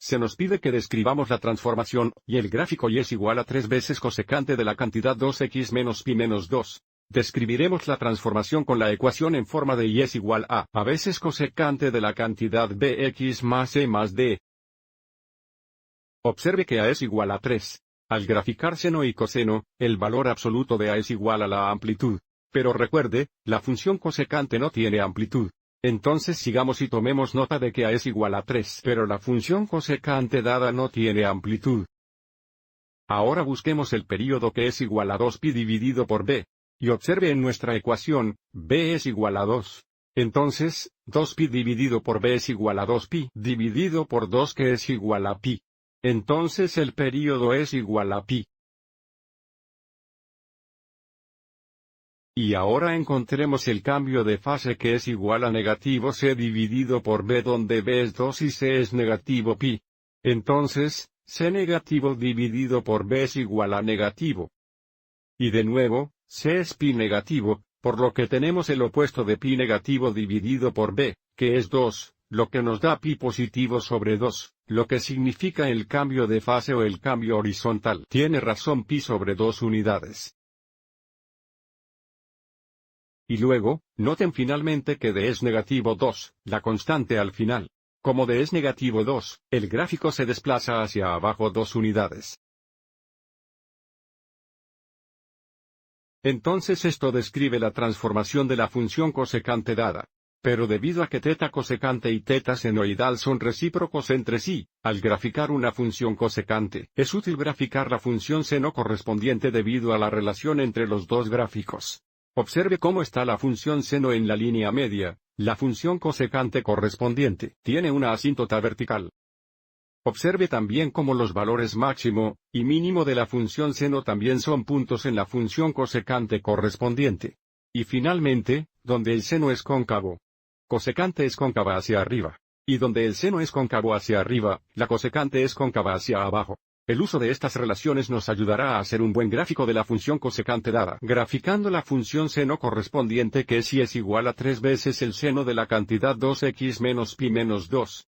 se nos pide que describamos la transformación, y el gráfico y es igual a 3 veces cosecante de la cantidad 2x menos pi menos 2. Describiremos la transformación con la ecuación en forma de y es igual a veces cosecante de la cantidad bx más e más d. Observe que a es igual a 3. Al graficar seno y coseno, el valor absoluto de a es igual a la amplitud. Pero recuerde, la función cosecante no tiene amplitud. Entonces sigamos y tomemos nota de que a es igual a 3. Pero la función cosecante dada no tiene amplitud. Ahora busquemos el período que es igual a 2pi dividido por b. Y observe en nuestra ecuación, b es igual a 2. Entonces, 2pi dividido por b es igual a 2pi dividido por 2 que es igual a pi. Entonces el período es igual a pi. Y ahora encontremos el cambio de fase que es igual a negativo c dividido por b donde b es 2 y c es negativo pi. Entonces, c negativo dividido por b es igual a negativo. Y de nuevo, c es pi negativo, por lo que tenemos el opuesto de pi negativo dividido por b, que es 2, lo que nos da pi positivo sobre 2, lo que significa el cambio de fase o el cambio horizontal. Tiene razón pi sobre 2 unidades. Y luego, noten finalmente que d es negativo 2, la constante al final. Como d es negativo 2, el gráfico se desplaza hacia abajo 2 unidades. Entonces esto describe la transformación de la función cosecante dada. Pero debido a que teta cosecante y teta senoidal son recíprocos entre sí, al graficar una función cosecante, es útil graficar la función seno correspondiente debido a la relación entre los dos gráficos. Observe cómo está la función seno en la línea media. La función cosecante correspondiente tiene una asíntota vertical. Observe también cómo los valores máximo y mínimo de la función seno también son puntos en la función cosecante correspondiente. Y finalmente, donde el seno es cóncavo, cosecante es cóncava hacia arriba. Y donde el seno es cóncavo hacia arriba, la cosecante es cóncava hacia abajo. El uso de estas relaciones nos ayudará a hacer un buen gráfico de la función cosecante dada. Graficando la función seno correspondiente que si es igual a 3 veces el seno de la cantidad 2x menos pi menos 2.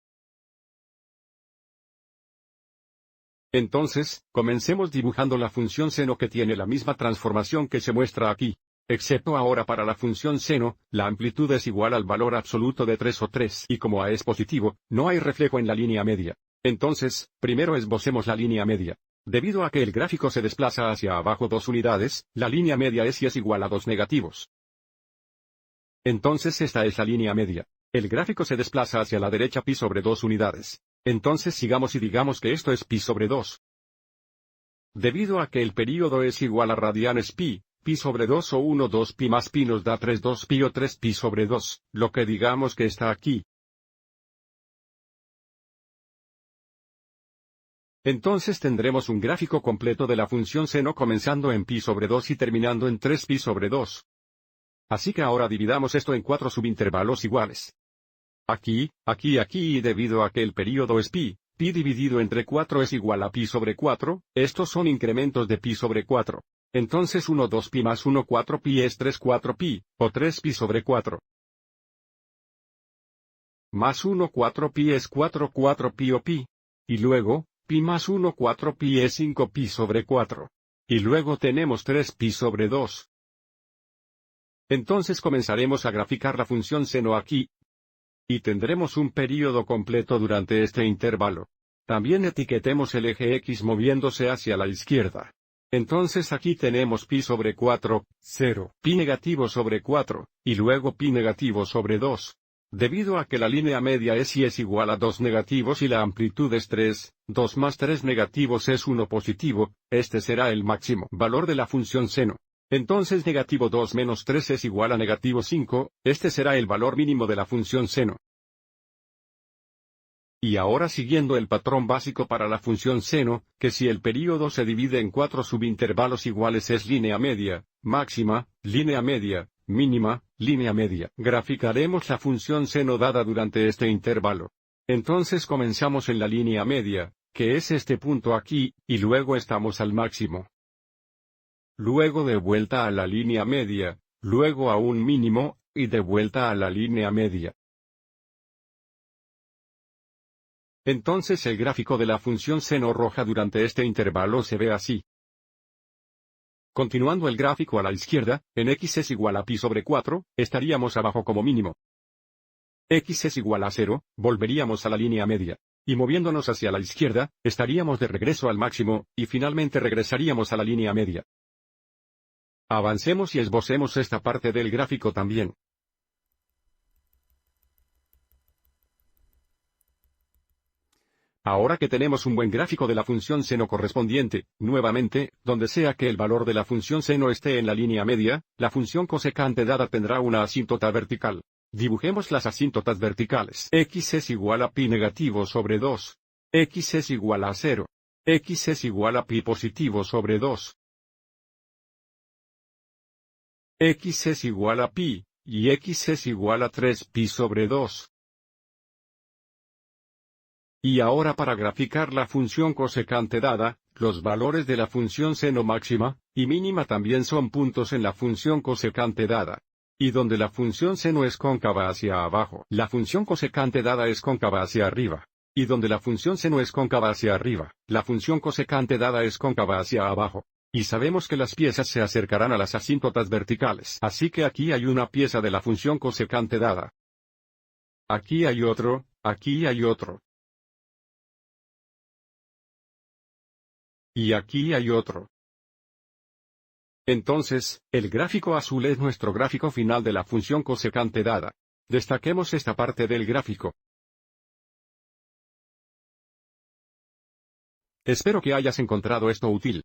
Entonces, comencemos dibujando la función seno que tiene la misma transformación que se muestra aquí. Excepto ahora para la función seno, la amplitud es igual al valor absoluto de 3 o 3 y como a es positivo, no hay reflejo en la línea media. Entonces, primero esbocemos la línea media. Debido a que el gráfico se desplaza hacia abajo 2 unidades, la línea media es y es igual a 2 negativos. Entonces esta es la línea media. El gráfico se desplaza hacia la derecha pi sobre 2 unidades. Entonces sigamos y digamos que esto es pi sobre 2. Debido a que el período es igual a radianes pi sobre 2 o 1 2 pi más pi nos da 3 2 pi o 3 pi sobre 2, lo que digamos que está aquí. Entonces tendremos un gráfico completo de la función seno comenzando en pi sobre 2 y terminando en 3 pi sobre 2. Así que ahora dividamos esto en 4 subintervalos iguales. Aquí y debido a que el período es pi dividido entre 4 es igual a pi sobre 4, estos son incrementos de pi sobre 4. Entonces 1 2 pi más 1 4 pi es 3 4 pi, o 3 pi sobre 4. Más 1 4 pi es 4 4 pi o pi. Y luego, pi más 1 4 pi es 5 pi sobre 4. Y luego tenemos 3 pi sobre 2. Entonces comenzaremos a graficar la función seno aquí. Y tendremos un período completo durante este intervalo. También etiquetemos el eje X moviéndose hacia la izquierda. Entonces aquí tenemos pi sobre 4, 0, pi negativo sobre 4, y luego pi negativo sobre 2. Debido a que la línea media es y es igual a 2 negativos y la amplitud es 3, 2 más 3 negativos es 1 positivo, este será el máximo valor de la función seno. Entonces negativo 2 menos 3 es igual a negativo 5, este será el valor mínimo de la función seno. Y ahora siguiendo el patrón básico para la función seno, que si el período se divide en 4 subintervalos iguales es línea media, máxima, línea media, mínima, línea media. Graficaremos la función seno dada durante este intervalo. Entonces comenzamos en la línea media, que es este punto aquí, y luego estamos al máximo. Luego de vuelta a la línea media, luego a un mínimo, y de vuelta a la línea media. Entonces el gráfico de la función seno roja durante este intervalo se ve así. Continuando el gráfico a la izquierda, en x es igual a pi sobre 4, estaríamos abajo como mínimo. X es igual a 0, volveríamos a la línea media. Y moviéndonos hacia la izquierda, estaríamos de regreso al máximo, y finalmente regresaríamos a la línea media. Avancemos y esbocemos esta parte del gráfico también. Ahora que tenemos un buen gráfico de la función seno correspondiente, nuevamente, donde sea que el valor de la función seno esté en la línea media, la función cosecante dada tendrá una asíntota vertical. Dibujemos las asíntotas verticales. X es igual a pi negativo sobre 2. X es igual a 0. X es igual a pi positivo sobre 2. X es igual a pi, y X es igual a 3 pi sobre 2. Y ahora para graficar la función cosecante dada, los valores de la función seno máxima y mínima también son puntos en la función cosecante dada. Y donde la función seno es cóncava hacia abajo, la función cosecante dada es cóncava hacia arriba. Y donde la función seno es cóncava hacia arriba, la función cosecante dada es cóncava hacia abajo. Y sabemos que las piezas se acercarán a las asíntotas verticales. Así que aquí hay una pieza de la función cosecante dada. Aquí hay otro, aquí hay otro. Y aquí hay otro. Entonces, el gráfico azul es nuestro gráfico final de la función cosecante dada. Destaquemos esta parte del gráfico. Espero que hayas encontrado esto útil.